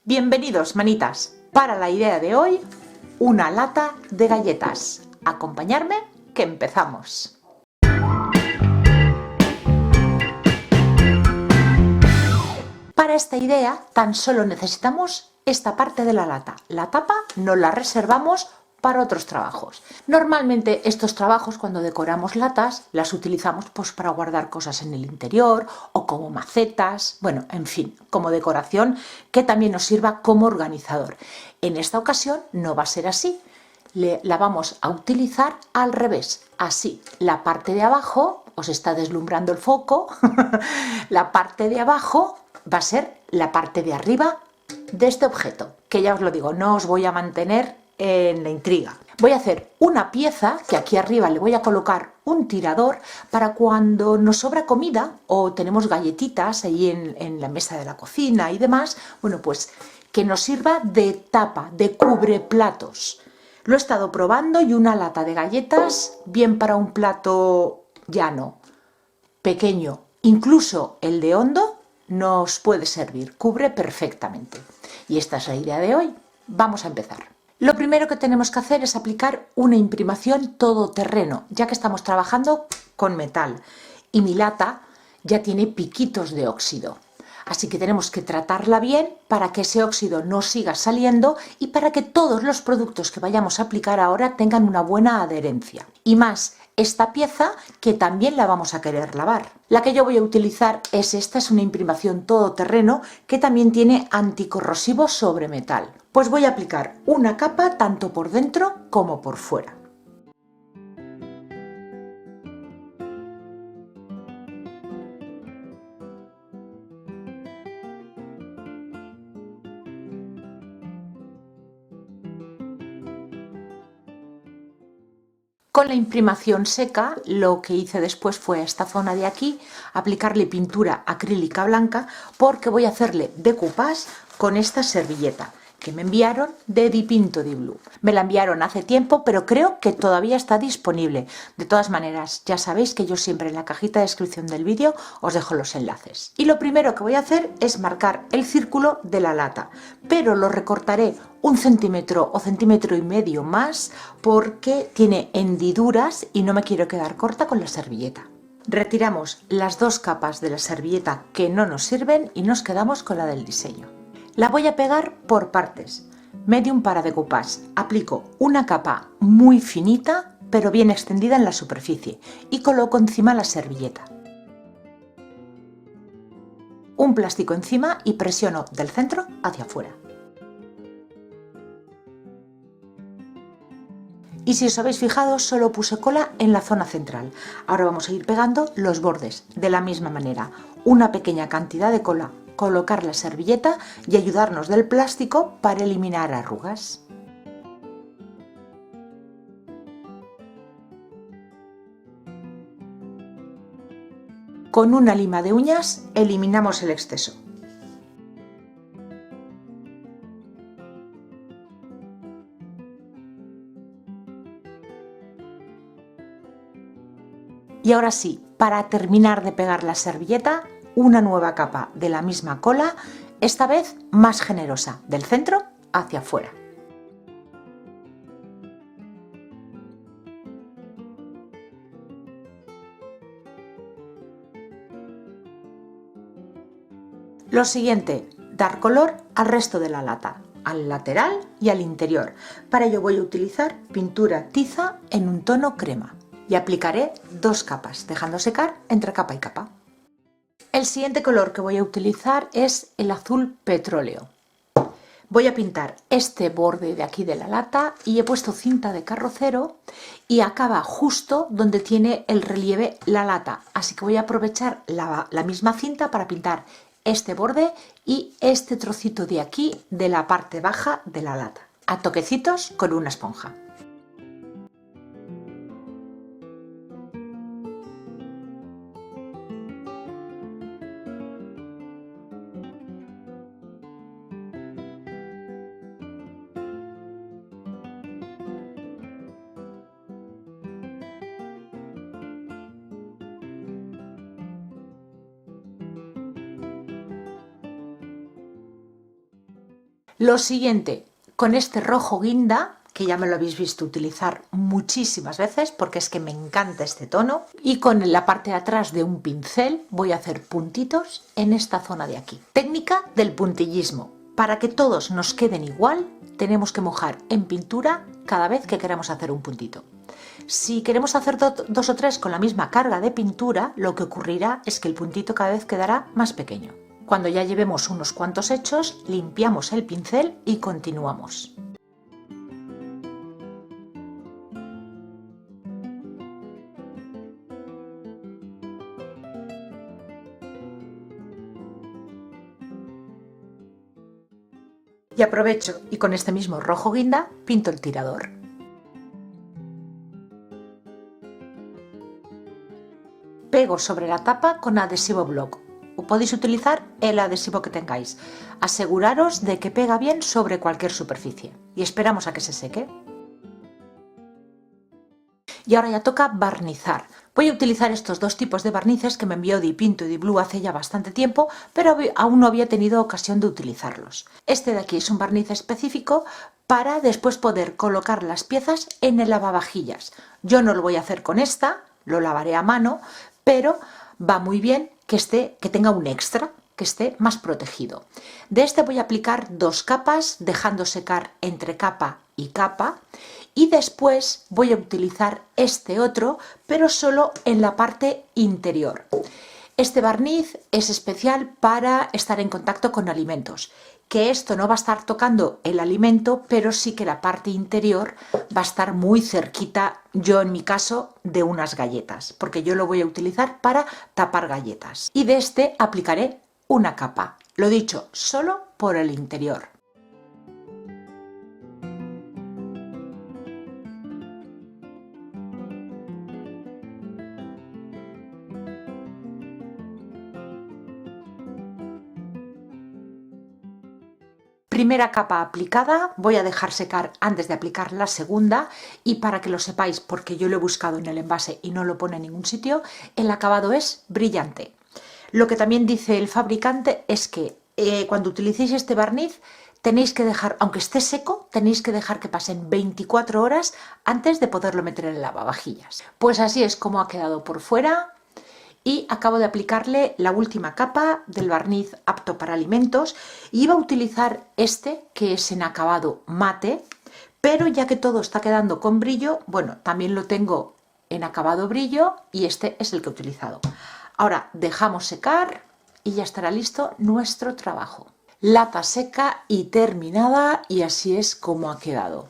Bienvenidos, manitas. Para la idea de hoy, una lata de galletas. Acompañarme, que empezamos. Para esta idea, tan solo necesitamos esta parte de la lata. La tapa nos la reservamos para otros trabajos. Normalmente estos trabajos, cuando decoramos latas, las utilizamos pues para guardar cosas en el interior o como macetas, bueno, en fin, como decoración que también nos sirva como organizador. En esta ocasión no va a ser así. La vamos a utilizar al revés, así, la parte de abajo, os está deslumbrando el foco, la parte de abajo va a ser la parte de arriba de este objeto, que ya os lo digo, no os voy a mantener en la intriga. Voy a hacer una pieza que aquí arriba le voy a colocar un tirador para cuando nos sobra comida o tenemos galletitas ahí en la mesa de la cocina y demás, bueno, pues que nos sirva de tapa, de cubreplatos. Lo he estado probando y una lata de galletas, bien para un plato llano, pequeño, incluso el de hondo, nos puede servir, cubre perfectamente. Y esta es la idea de hoy. Vamos a empezar. Lo primero que tenemos que hacer es aplicar una imprimación todoterreno, ya que estamos trabajando con metal y mi lata ya tiene piquitos de óxido. Así que tenemos que tratarla bien para que ese óxido no siga saliendo y para que todos los productos que vayamos a aplicar ahora tengan una buena adherencia. Y más esta pieza que también la vamos a querer lavar. La que yo voy a utilizar es esta, es una imprimación todoterreno que también tiene anticorrosivo sobre metal. Pues voy a aplicar una capa tanto por dentro como por fuera. Con la imprimación seca, lo que hice después fue a esta zona de aquí aplicarle pintura acrílica blanca porque voy a hacerle decoupage con esta servilleta que me enviaron de Dipinto di Blu. Me la enviaron hace tiempo, pero creo que todavía está disponible. De todas maneras, ya sabéis que yo siempre en la cajita de descripción del vídeo os dejo los enlaces. Y lo primero que voy a hacer es marcar el círculo de la lata, pero lo recortaré 1 centímetro o centímetro y medio más porque tiene hendiduras y no me quiero quedar corta con la servilleta. Retiramos las dos capas de la servilleta que no nos sirven y nos quedamos con la del diseño. La voy a pegar por partes, medium para decoupage. Aplico una capa muy finita pero bien extendida en la superficie y coloco encima la servilleta. Un plástico encima y presiono del centro hacia afuera. Y si os habéis fijado, solo puse cola en la zona central. Ahora vamos a ir pegando los bordes de la misma manera. Una pequeña cantidad de cola, colocar la servilleta y ayudarnos del plástico para eliminar arrugas. Con una lima de uñas eliminamos el exceso. Y ahora sí, para terminar de pegar la servilleta, una nueva capa de la misma cola, esta vez más generosa, del centro hacia afuera. Lo siguiente, dar color al resto de la lata, al lateral y al interior. Para ello voy a utilizar pintura tiza en un tono crema y aplicaré 2 capas, dejando secar entre capa y capa. El siguiente color que voy a utilizar es el azul petróleo. Voy a pintar este borde de aquí de la lata y he puesto cinta de carrocero y acaba justo donde tiene el relieve la lata, así que voy a aprovechar la misma cinta para pintar este borde y este trocito de aquí de la parte baja de la lata, a toquecitos con una esponja. Lo siguiente, con este rojo guinda, que ya me lo habéis visto utilizar muchísimas veces porque es que me encanta este tono, y con la parte de atrás de un pincel voy a hacer puntitos en esta zona de aquí. Técnica del puntillismo. Para que todos nos queden igual, tenemos que mojar en pintura cada vez que queramos hacer un puntito. Si queremos hacer dos o tres con la misma carga de pintura, lo que ocurrirá es que el puntito cada vez quedará más pequeño. Cuando ya llevemos unos cuantos hechos, limpiamos el pincel y continuamos. Y aprovecho y con este mismo rojo guinda pinto el tirador. Pego sobre la tapa con adhesivo block. O podéis utilizar el adhesivo que tengáis. Aseguraros de que pega bien sobre cualquier superficie. Y esperamos a que se seque. Y ahora ya toca barnizar. Voy a utilizar estos dos tipos de barnices que me envió Dipinto y Diblue hace ya bastante tiempo, pero aún no había tenido ocasión de utilizarlos. Este de aquí es un barniz específico para después poder colocar las piezas en el lavavajillas. Yo no lo voy a hacer con esta, lo lavaré a mano, pero va muy bien que tenga un extra, que esté más protegido. De este voy a aplicar 2 capas, dejando secar entre capa y capa, y después voy a utilizar este otro, pero solo en la parte interior. Este barniz es especial para estar en contacto con alimentos, que esto no va a estar tocando el alimento, pero sí que la parte interior va a estar muy cerquita, yo en mi caso, de unas galletas, porque yo lo voy a utilizar para tapar galletas. Y de este aplicaré una capa, lo dicho, solo por el interior. Primera capa aplicada, voy a dejar secar antes de aplicar la segunda, y para que lo sepáis, porque yo lo he buscado en el envase y no lo pone en ningún sitio, el acabado es brillante. Lo que también dice el fabricante es que cuando utilicéis este barniz tenéis que dejar, aunque esté seco, tenéis que dejar que pasen 24 horas antes de poderlo meter en el lavavajillas. Pues así es como ha quedado por fuera. Y acabo de aplicarle la última capa del barniz apto para alimentos, y iba a utilizar este que es en acabado mate, pero ya que todo está quedando con brillo, bueno, también lo tengo en acabado brillo y este es el que he utilizado. Ahora dejamos secar y ya estará listo nuestro trabajo. Lata seca y terminada, y así es como ha quedado.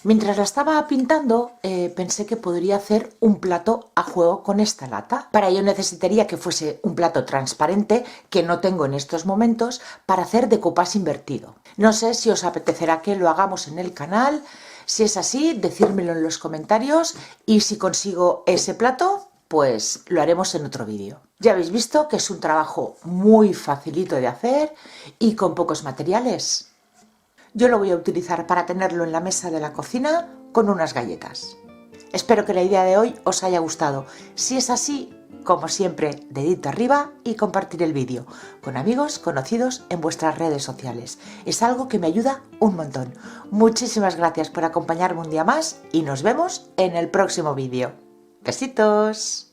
Mientras la estaba pintando, pensé que podría hacer un plato a juego con esta lata. Para ello necesitaría que fuese un plato transparente, que no tengo en estos momentos, para hacer decoupage invertido. No sé si os apetecerá que lo hagamos en el canal. Si es así, decírmelo en los comentarios, y si consigo ese plato, pues lo haremos en otro vídeo. Ya habéis visto que es un trabajo muy facilito de hacer y con pocos materiales. Yo lo voy a utilizar para tenerlo en la mesa de la cocina con unas galletas. Espero que la idea de hoy os haya gustado. Si es así, como siempre, dedito arriba y compartir el vídeo con amigos, conocidos en vuestras redes sociales. Es algo que me ayuda un montón. Muchísimas gracias por acompañarme un día más y nos vemos en el próximo vídeo. ¡Besitos!